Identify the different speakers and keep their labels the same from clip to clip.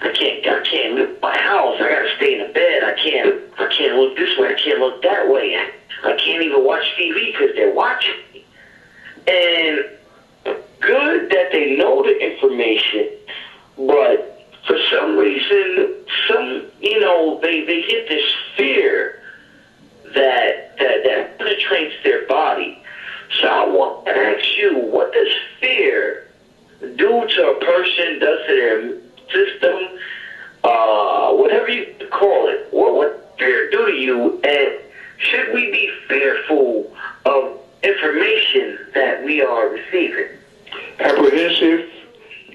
Speaker 1: I can't leave my house. I gotta stay in the bed. I can't look this way. I can't look that way. I can't even watch TV because they're watching me. And good that they know the information, but for some reason, they get this fear that penetrates their body. So I want to ask you, what does fear do to a person, does to their system, whatever you call it? What fear do to you, and should we be fearful of information that we are receiving?
Speaker 2: Apprehensive,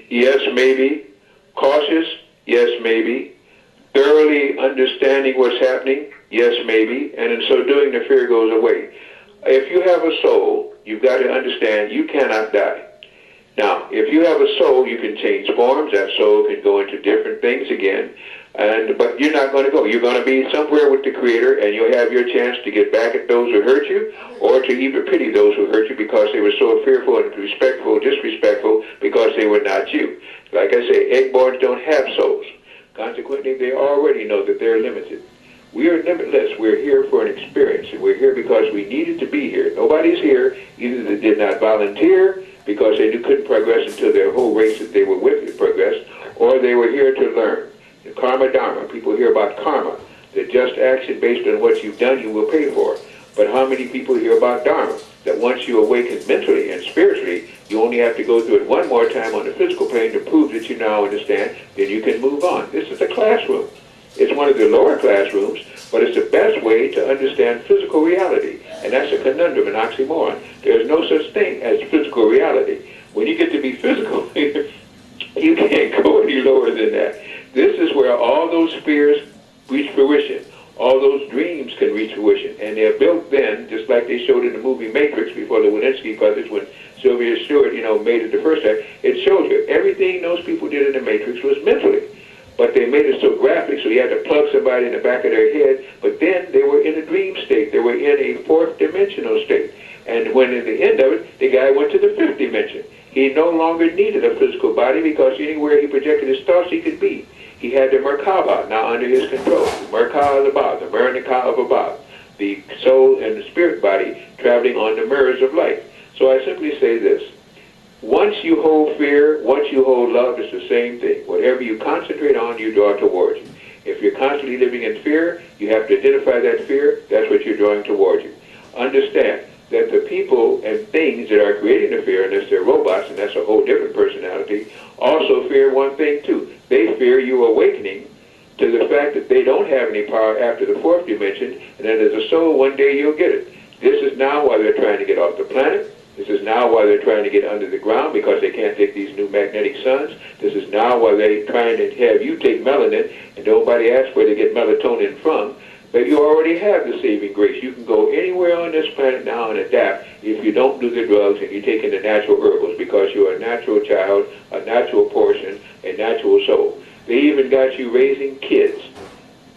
Speaker 2: yes, maybe. Cautious, yes, maybe. Thoroughly understanding what's happening, yes, maybe. And in so doing, the fear goes away. If you have a soul, you've got to understand you cannot die. Now, if you have a soul, you can change forms. That soul can go into different things again. But you're not going to go. You're going to be somewhere with the Creator, and you'll have your chance to get back at those who hurt you, or to even pity those who hurt you because they were so fearful and disrespectful because they were not you. Like I say, eggborns don't have souls. Consequently, they already know that they're limited. We are limitless. We're here for an experience, and we're here because we needed to be here. Nobody's here. Either they did not volunteer because they couldn't progress until their whole race that they were with progressed, or they were here to learn. The karma dharma, people hear about karma, the just action based on what you've done you will pay for. But how many people hear about dharma? That once you awaken mentally and spiritually, you only have to go through it one more time on the physical plane to prove that you now understand, then you can move on. This is a classroom. It's one of the lower classrooms, but it's the best way to understand physical reality. And that's a conundrum, an oxymoron. There's no such thing as physical reality. When you get to be physical, you can't go any lower than that. This is where all those fears reach fruition. All those dreams can reach fruition. And they're built then, just like they showed in the movie Matrix before the Winsky brothers, when Sylvia Stewart, made it the first time. It showed you everything those people did in the Matrix was mentally. But they made it so graphic, so you had to plug somebody in the back of their head. But then they were in a dream state. They were in a fourth dimensional state. And when at the end of it, the guy went to the fifth dimension. He no longer needed a physical body because anywhere he projected his thoughts, he could be. He had the Merkaba now under his control. The Merkaba Abab, the Merkaba of Abab, the soul and the spirit body traveling on the mirrors of light. So I simply say this. Once you hold fear, once you hold love, it's the same thing. Whatever you concentrate on, you draw towards you. If you're constantly living in fear, you have to identify that fear. That's what you're drawing towards you. Understand that the people and things that are creating the fear, unless they're robots, and that's a whole different personality, also fear one thing too. They fear you awakening to the fact that they don't have any power after the fourth dimension, and that as a soul, one day you'll get it. This is now why they're trying to get off the planet. This is now why they're trying to get under the ground because they can't take these new magnetic suns. This is now why they're trying to have you take melanin, and nobody asks where they get melatonin from. But you already have the saving grace. You can go anywhere on this planet now and adapt if you don't do the drugs and you take in the natural herbals because you're a natural child, a natural portion, a natural soul. They even got you raising kids.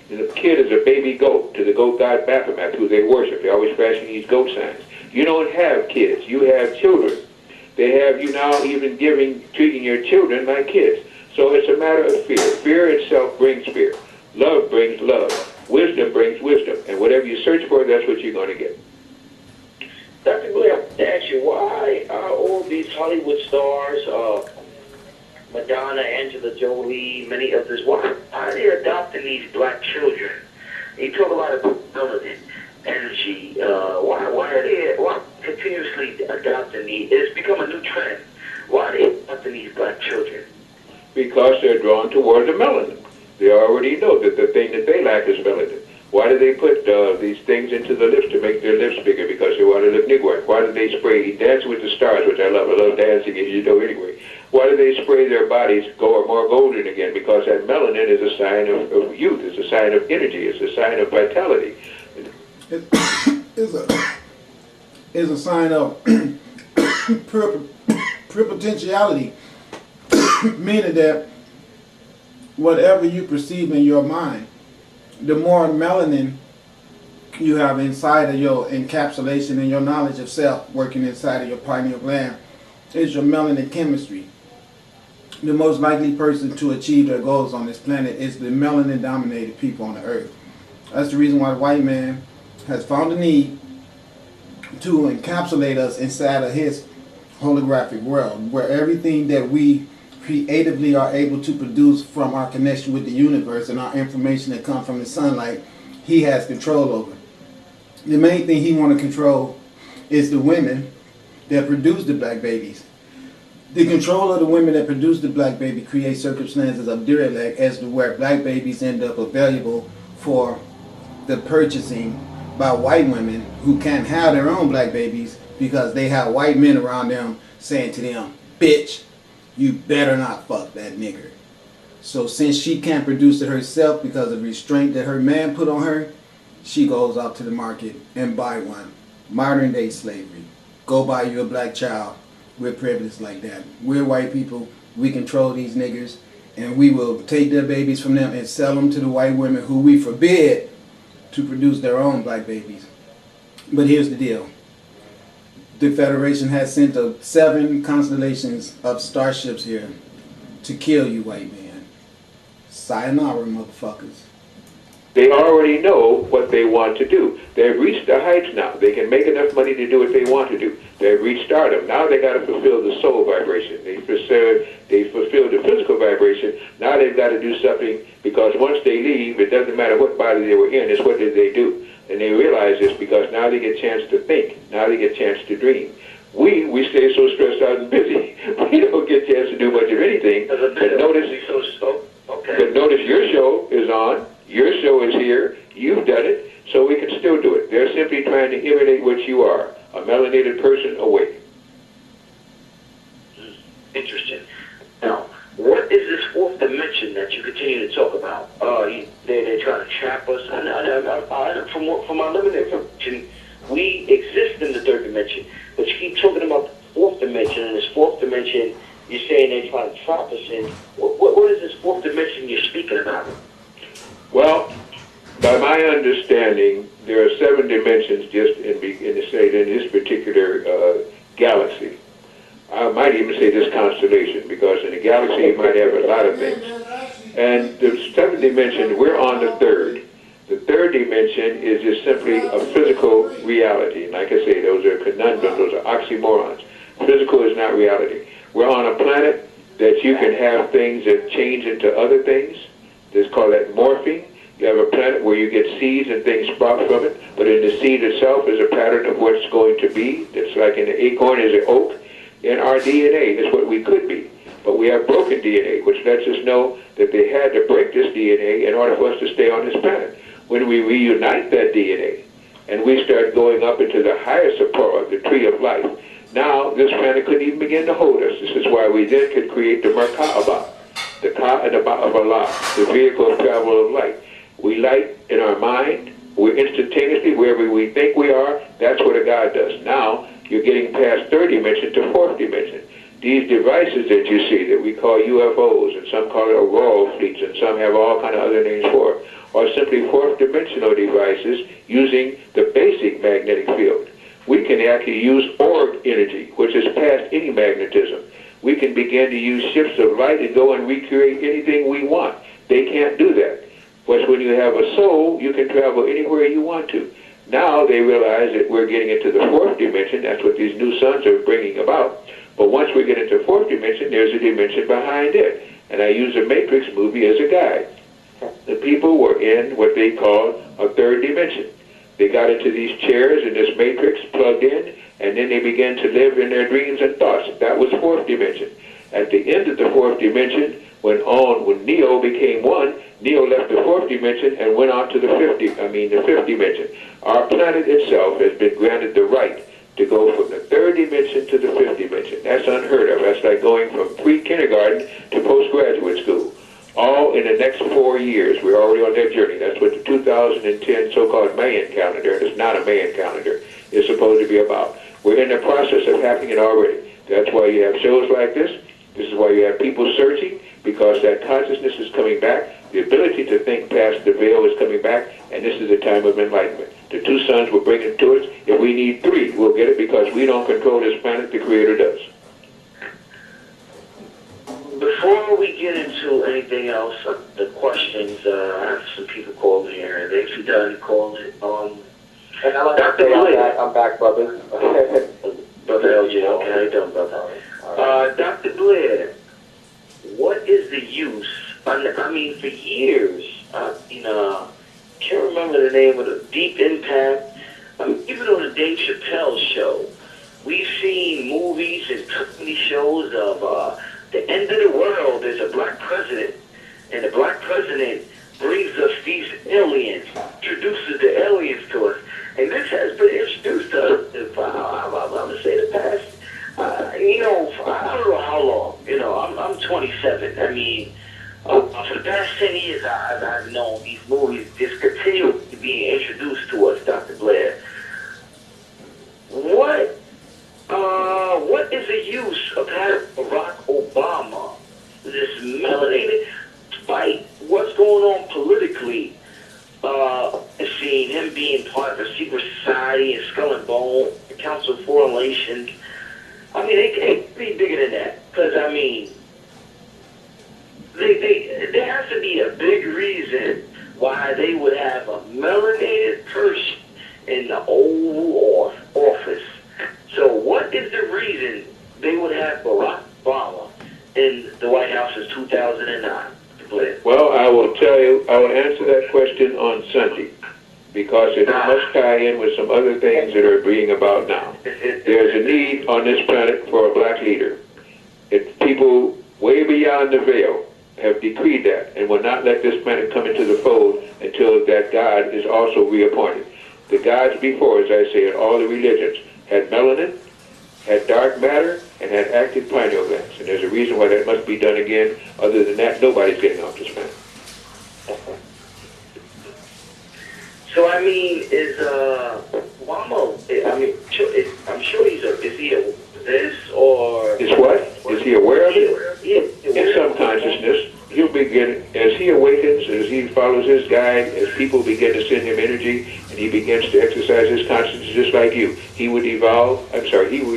Speaker 2: And the kid is a baby goat to the goat god Baphomet, who they worship. They're always flashing these goat signs. You don't have kids. You have children. They have you now even treating your children like kids. So it's a matter of fear. Fear itself brings fear. Love brings love. Wisdom brings wisdom. And whatever you search for, that's what you're going to get.
Speaker 1: Dr. Blair, I want to ask you, why are all these Hollywood stars, Madonna, Angela Jolie, many others, why are they adopting these black children? You talk about ability, energy. Why are they continuously adopting these? It's become a new trend. Why are they adopting these black children?
Speaker 2: Because they're drawn toward the melanin. They already know that the thing that they lack is melanin. Why do they put these things into the lips to make their lips bigger? Because they want to look Negro. Why do they spray Dancing with the Stars, which I love? I love dancing, as you know anyway. Why do they spray their bodies more golden again? Because that melanin is a sign of youth. It's a sign of energy. It's a sign of vitality.
Speaker 3: It's a sign of pure potentiality, meaning that whatever you perceive in your mind, the more melanin you have inside of your encapsulation and your knowledge of self working inside of your pineal gland is your melanin chemistry. the most likely person to achieve their goals on this planet is the melanin-dominated people on the earth. That's the reason why the white man has found the need to encapsulate us inside of his holographic world, where everything that we creatively are able to produce from our connection with the universe and our information that comes from the sunlight, he has control over. The main thing he want to control is the women that produce the black babies. The control of the women that produce the black baby creates circumstances of derelict as to where black babies end up available for the purchasing by white women who can't have their own black babies because they have white men around them saying to them, bitch, you better not fuck that nigger. So since she can't produce it herself because of restraint that her man put on her, she goes out to the market and buy one. Modern day slavery. Go buy you a black child. We're privileged like that. We're white people. We control these niggers, and we will take their babies from them and sell them to the white women who we forbid to produce their own black babies. But here's the deal. The Federation has sent 7 constellations of starships here to kill you, white man. Sayonara, motherfuckers.
Speaker 2: They already know what they want to do. They've reached the heights now. They can make enough money to do what they want to do. They've reached stardom. Now they got to fulfill the soul vibration. They fulfill the physical vibration. Now they've got to do something, because once they leave, it doesn't matter what body they were in, it's what did they do. And they realize this because now they get a chance to think. Now they get a chance to dream. We stay so stressed out and busy, we don't get a chance to do much of anything. But notice your show is on. Your show is here. You've done it, so we can still do it. They're simply trying to emulate what you are, a melanated person awake.
Speaker 1: Interesting. Now, what is this 4th dimension that you continue to talk about? They're trying to trap us. From our limited information, we exist in the 3rd dimension, but you keep talking about the 4th dimension, and this 4th dimension, you're saying they're trying to trap us in. What is this 4th dimension you're speaking about?
Speaker 2: Well, by my understanding, there are 7 dimensions just in this particular galaxy. I might even say this constellation, because in a galaxy you might have a lot of things. And the 7th dimension, we're on the 3rd. The 3rd dimension is just simply a physical reality. Like I say, those are conundrums, those are oxymorons. Physical is not reality. We're on a planet that you can have things that change into other things. Let's call that morphing. You have a planet where you get seeds and things sprout from it, but in the seed itself is a pattern of what's going to be. It's like in the acorn is an oak. In our DNA is what we could be. But we have broken DNA, which lets us know that they had to break this DNA in order for us to stay on this planet. When we reunite that DNA and we start going up into the highest support of the tree of life, now this planet couldn't even begin to hold us. This is why we then could create the Merkaba, the Ka and the Ba of Allah, the vehicle of travel of light. We light in our mind. We're instantaneously wherever we think we are. That's what a God does. Now you're getting past 3rd dimension to 4th dimension. These devices that you see that we call UFOs, and some call it auroral fleets, and some have all kind of other names for it, are simply 4th dimensional devices using the basic magnetic field. We can actually use org energy, which is past any magnetism. We can begin to use ships of light and go and recreate anything we want. They can't do that. But when you have a soul, you can travel anywhere you want to. Now they realize that we're getting into the 4th dimension. That's what these new suns are bringing about. But once we get into 4th dimension, there's a dimension behind it. And I use the Matrix movie as a guide. The people were in what they call a 3rd dimension. They got into these chairs in this Matrix, plugged in, and then they began to live in their dreams and thoughts. That was 4th dimension. At the end of the 4th dimension, when Neo became one, Neo left the 4th dimension and went on to the 5th dimension. Our planet itself has been granted the right to go from the 3rd dimension to the 5th dimension. That's unheard of. That's like going from pre-kindergarten to postgraduate school. All in the next 4 years. We're already on that journey. That's what the 2010 so-called Mayan calendar, it's not a Mayan calendar, is supposed to be about. We're in the process of happening it already. That's why you have shows like this. This is why you have people searching, because that consciousness is coming back. The ability to think past the veil is coming back, and this is a time of enlightenment. The 2 suns will bring it to us. If we need 3, we'll get it, because we don't control this planet, the Creator does.
Speaker 1: Before we get into anything else, the questions, I have some people calling here. They've done calling.
Speaker 4: And I'd like to
Speaker 1: Dr.
Speaker 4: say
Speaker 1: Blair.
Speaker 4: I'm back, brothers.
Speaker 1: Brother LJ, okay, how you doing, brother? Dr. Blair, what is the use? I mean, for years, can't remember the name of the Deep Impact. Even on the Dave Chappelle show, we've seen movies and company shows of the end of the world. There's a black president, and the black president brings us these aliens, introduces the aliens to us. And this has been introduced to us, I'm going to say the past, I don't know how long. I'm 27. I mean, for the past 10 years, I've known these movies just continue to be introduced to us, Dr. Blair. What is the use of having Barack Obama, this melanated, despite what's going on politically, seeing him being part of a secret society and Skull and Bone, the Council of Foreign Relations? I mean, they can't be bigger than that. Because, I mean, there has to be a big reason why they would have a melanated person in the Oval Office. So what is the reason they would have Barack Obama in the White House since 2009?
Speaker 2: Well, I will tell you, I will answer that question on Sunday, because it must tie in with some other things that are being about now. There's a need on this planet for a black leader. If people way beyond the veil have decreed that and will not let this planet come into the fold until that God is also reappointed. The gods before, as I say, in all the religions, had melanin, had dark matter, and had active pineal glands. And there's a reason why that must be done again. Other than that, nobody's getting off this planet.
Speaker 1: So, I mean, is Obama, I'm sure is he a this or...
Speaker 2: Is what? Is he aware of it?
Speaker 1: Yeah.
Speaker 2: In some consciousness, he'll begin, as he awakens, as he follows his guide, as people begin to send him energy, and he begins to exercise his consciousness just like you. He will evolve, he will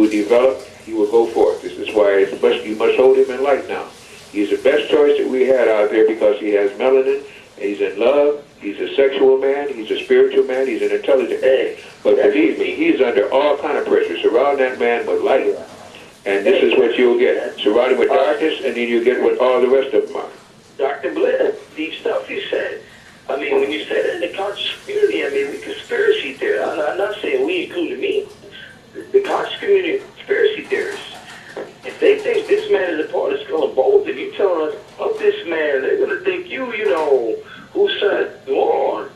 Speaker 2: develop, he will go forth. This is why you must hold him in light now. He's the best choice that we had out there because he has melanin, he's in love, he's a sexual man, he's a spiritual man, he's an intelligent man. But believe me, he's under all kind of pressure. Surround that man with light. And this is what you'll get. Surround him with darkness, and then you get what all the rest of them are.
Speaker 1: Dr. Blair, deep stuff you said. I mean, when you say that in the conscious community, I mean, we conspiracy theorists. I'm not saying we, including me. The conscious community of conspiracy theorists. If they think this man is a part of Skull and Bones, and you telling us of this man, they're going to think whose side you on.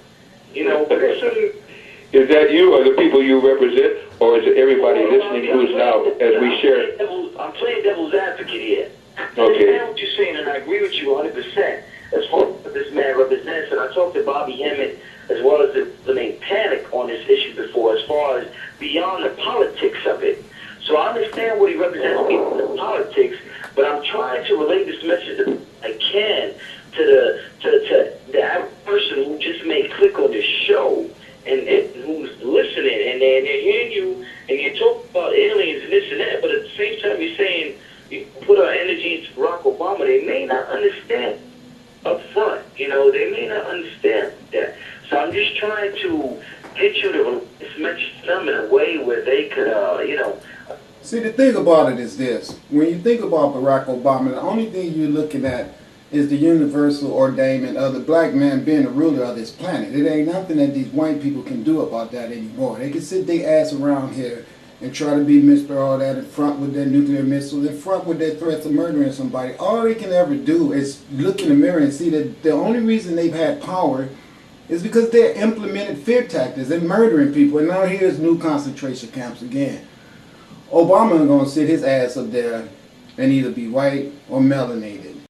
Speaker 2: Is that you or the people you represent, or is it everybody listening who's now, as we share?
Speaker 1: I'm playing devil's advocate here.
Speaker 2: Okay.
Speaker 1: I understand what you're saying, and I agree with you 100%. As far as what this man represents, and I talked to Bobby Hemmett as well as the name Panic on this issue before, as far as beyond the politics of it. So I understand what he represents beyond the politics, but I'm trying to relate this message that I can to the average person who just may click on this show and who's listening, and they're hearing you, and you talk about aliens and this and that, but at the same time you're saying you put our energy into Barack Obama. They may not understand up front, they may not understand that. So I'm just trying to get you to this message to them in a way where they could,
Speaker 3: See, the thing about it is this. When you think about Barack Obama, the only thing you're looking at is the universal ordainment of the black man being the ruler of this planet. It ain't nothing that these white people can do about that anymore. They can sit their ass around here and try to be Mr. All That, in front with their nuclear missiles, in front with their threats of murdering somebody. All they can ever do is look in the mirror and see that the only reason they've had power is because they implemented fear tactics and murdering people. And now here's new concentration camps again. Obama is going to sit his ass up there and either be white or melanated.